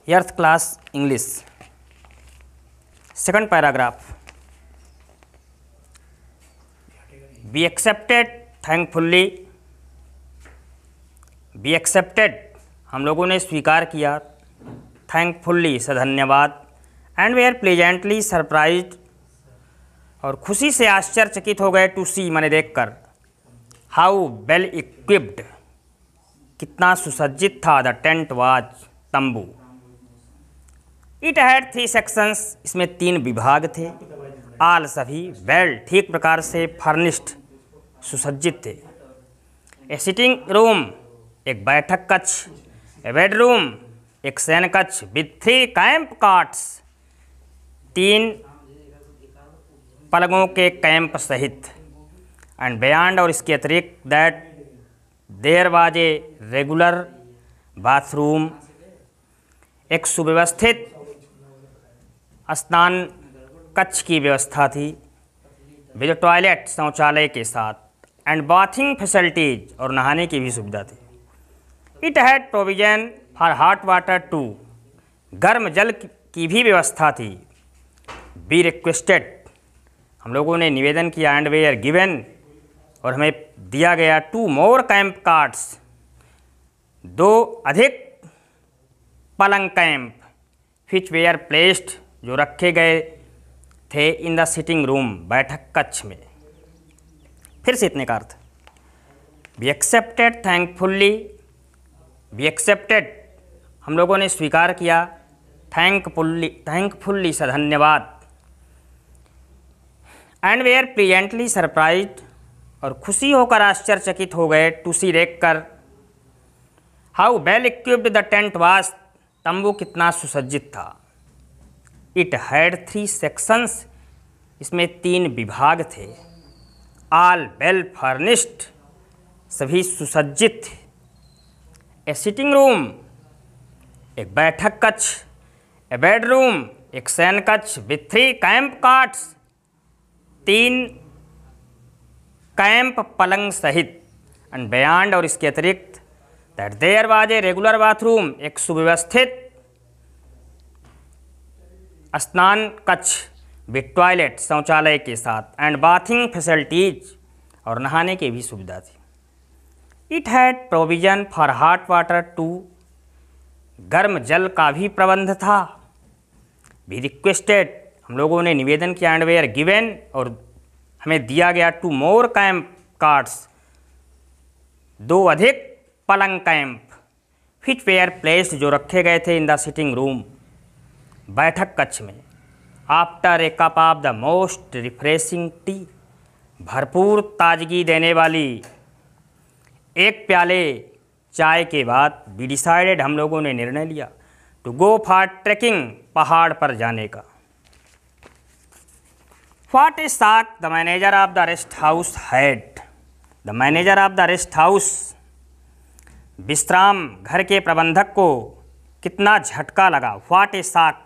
Earth class English second paragraph. Be accepted thankfully. Be accepted हम लोगों ने स्वीकार किया, थैंकफुल्ली से धन्यवाद, and way are pleasantly surprised और खुशी से आश्चर्यचकित हो गए, टू सी माने देखकर, हाउ वेल इक्विप्ड कितना सुसज्जित था, द टेंट वाज तंबू। इट हैड 3 सेक्शंस इसमें 3 विभाग थे, आल सभी, वेल ठीक प्रकार से, फर्निश्ड सुसज्जित थे। ए सिटिंग रूम एक बैठक कक्ष, ए बेडरूम एक शयन कक्ष, विथ 3 कैंप काट्स 3 पलंगों के कैंप सहित, एंड बियॉन्ड और इसके अतिरिक्त that there was a regular bathroom एक सुव्यवस्थित स्नान कक्ष की व्यवस्था थी, विद टॉयलेट शौचालय के साथ, एंड बाथिंग फैसिलिटीज और नहाने की भी सुविधा थी। It had provision for hot water to गर्म जल की भी व्यवस्था थी। बी रिक्वेस्टेड हम लोगों ने निवेदन किया, एंड वे आर गिवन और हमें दिया गया, 2 मोर कैंप कार्ड्स 2 अधिक पलंग camp, which they are placed जो रखे गए थे, इन द सिटिंग रूम बैठक कक्ष में। फिर से इतने का अर्थ, be accepted thankfully, be accepted हम लोगों ने स्वीकार किया, थैंकफुल्ली से धन्यवाद, and way are pleasantly surprised और खुशी होकर आश्चर्यचकित हो गए, टू सी देखकर, how well equipped the tent was तंबू कितना सुसज्जित था। इट हैड 3 सेक्शंस इसमें 3 विभाग थे, आल वेल फर्निश्ड सभी सुसज्जित थे। ए सिटिंग रूम एक बैठक कक्ष, ए बेडरूम एक शयन कक्ष, विथ 3 कैंप काट्स 3 कैंप पलंग सहित, एंड बियॉन्ड और इसके अतिरिक्त that there was a regular bathroom एक सुव्यवस्थित स्नान कक्ष, विथ टॉयलेट शौचालय के साथ, एंड बाथिंग फैसिलिटीज और नहाने की भी सुविधा थी। It had provision for hot water to गर्म जल का भी प्रबंध था। बी रिक्वेस्टेड हम लोगों ने निवेदन किया, एंड वे आर गिवन और हमें दिया गया, 2 मोर कैंप कार्ड्स 2 अधिक पलंग camp, which they are placed जो रखे गए थे, इन द सिटिंग रूम बैठक कक्ष में। After a cup of the most refreshing tea भरपूर ताजगी देने वाली एक प्याले चाय के बाद, वी डिसाइडेड हम लोगों ने निर्णय लिया, टू गो फॉर ट्रेकिंग पहाड़ पर जाने का। What a shock the manager of the rest house had. The manager of the rest house विश्राम घर के प्रबंधक को कितना झटका लगा। What a shock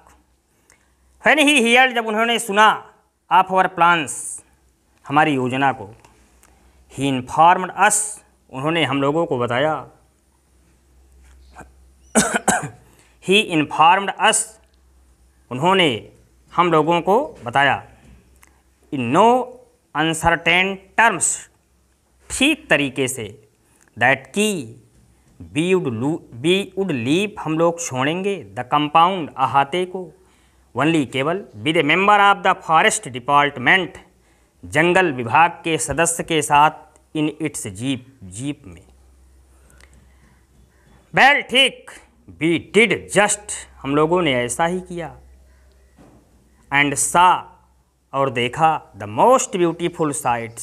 when he heard जब उन्होंने सुना, of our plans हमारी योजना को, he informed us उन्होंने हम लोगों को बताया, he informed us उन्होंने हम लोगों को बताया, इन नो अनसर्टेन टर्म्स ठीक तरीके से, दैट की वी वुड लीव हम लोग छोड़ेंगे, द कंपाउंड अहाते को, ओनली केवल, with a member of the forest department जंगल विभाग के सदस्य के साथ, इन इट्स जीप में। वेल ठीक, वी डिड जस्ट हम लोगों ने ऐसा ही किया, एंड सा और देखा, द मोस्ट ब्यूटीफुल साइट्स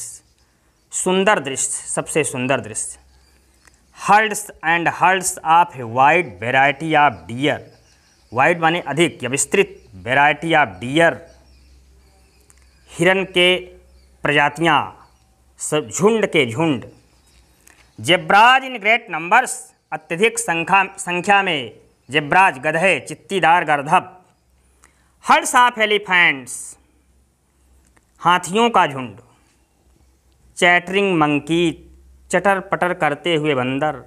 सुंदर दृश्य, सबसे सुंदर दृश्य, hertz and hertz of a wide variety of dear, wide माने अधिक या विस्तृत, वेराइटी ऑफ डियर हिरन के प्रजातियाँ, झुंड के झुंड, जेब्राज इन ग्रेट नंबर्स अत्यधिक संख्या में, जेब्राज गधे, चित्तीदार गर्दभ, हर्ड्स ऑफ एलिफेंट्स हाथियों का झुंड, चैटरिंग मंकी चटर पटर करते हुए बंदर,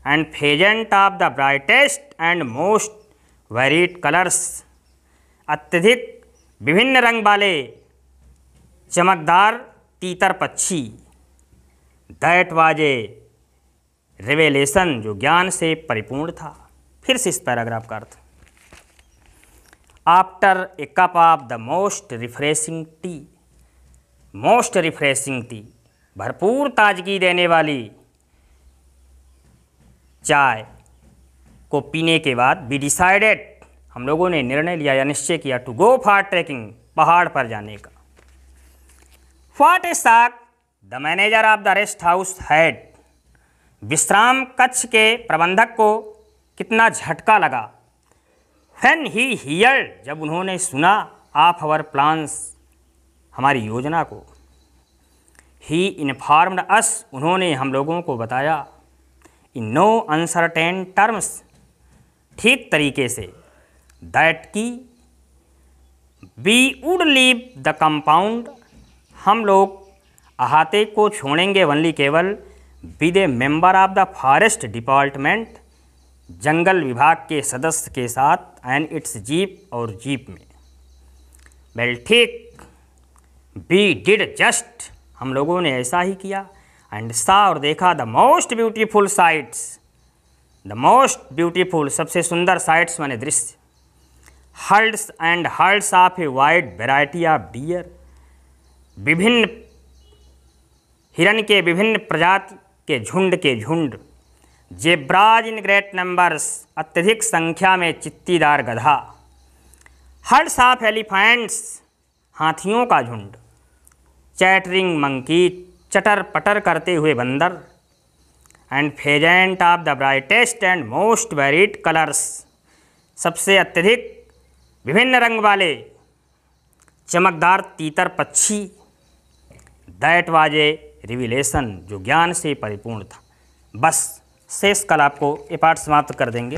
and pheasant of the brightest and most varied colours, अत्यधिक विभिन्न रंग वाले चमकदार तीतर पक्षी, दैट वाज ए रिवेलेशन, जो ज्ञान से परिपूर्ण था। फिर से इस पैराग्राफ का अर्थ, after a cup of the most refreshing tea, most refreshing tea, भरपूर ताजगी देने वाली चाय को पीने के बाद, वी डिसाइडेड, हम लोगों ने निर्णय लिया या निश्चय किया, टू गो फॉर ट्रैकिंग, पहाड़ पर जाने का। What A shock the manager of the rest house had, विश्राम कक्ष के प्रबंधक को कितना झटका लगा। व्हेन ही हियर्ड, जब उन्होंने सुना, ऑफ आवर प्लान्स, हमारी योजना को। ही इन्फॉर्म्ड अस, उन्होंने हम लोगों को बताया, इन नो अनसर्टेन टर्म्स, ठीक तरीके से, दैट की we would leave the compound, हम लोग अहाते को छोड़ेंगे वनली केवल, with a member of the forest department, जंगल विभाग के सदस्य के साथ, एंड इट्स जीप, और जीप में। वेल ठीक, वी डिड जस्ट, हम लोगों ने ऐसा ही किया, एंड सा, और देखा, the most beautiful sites, the most beautiful, सबसे सुंदर साइट्स माने दृश्य, hertz and hertz of a wide variety of dear, विभिन्न हिरन के विभिन्न प्रजाति के झुंड, जेब्राज इन ग्रेट नंबर्स, अत्यधिक संख्या में चित्तीदार गधा, हर्ड्स ऑफ एलिफेंट्स, हाथियों का झुंड, चैटरिंग मंकी, चटर पटर करते हुए बंदर, and pheasant of the brightest and most varied colours, सबसे अत्यधिक विभिन्न रंग वाले चमकदार तीतर पक्षी, दैट वाज ए रिविलेशन, जो ज्ञान से परिपूर्ण था। बस शेष कल आपको ये पाठ समाप्त कर देंगे।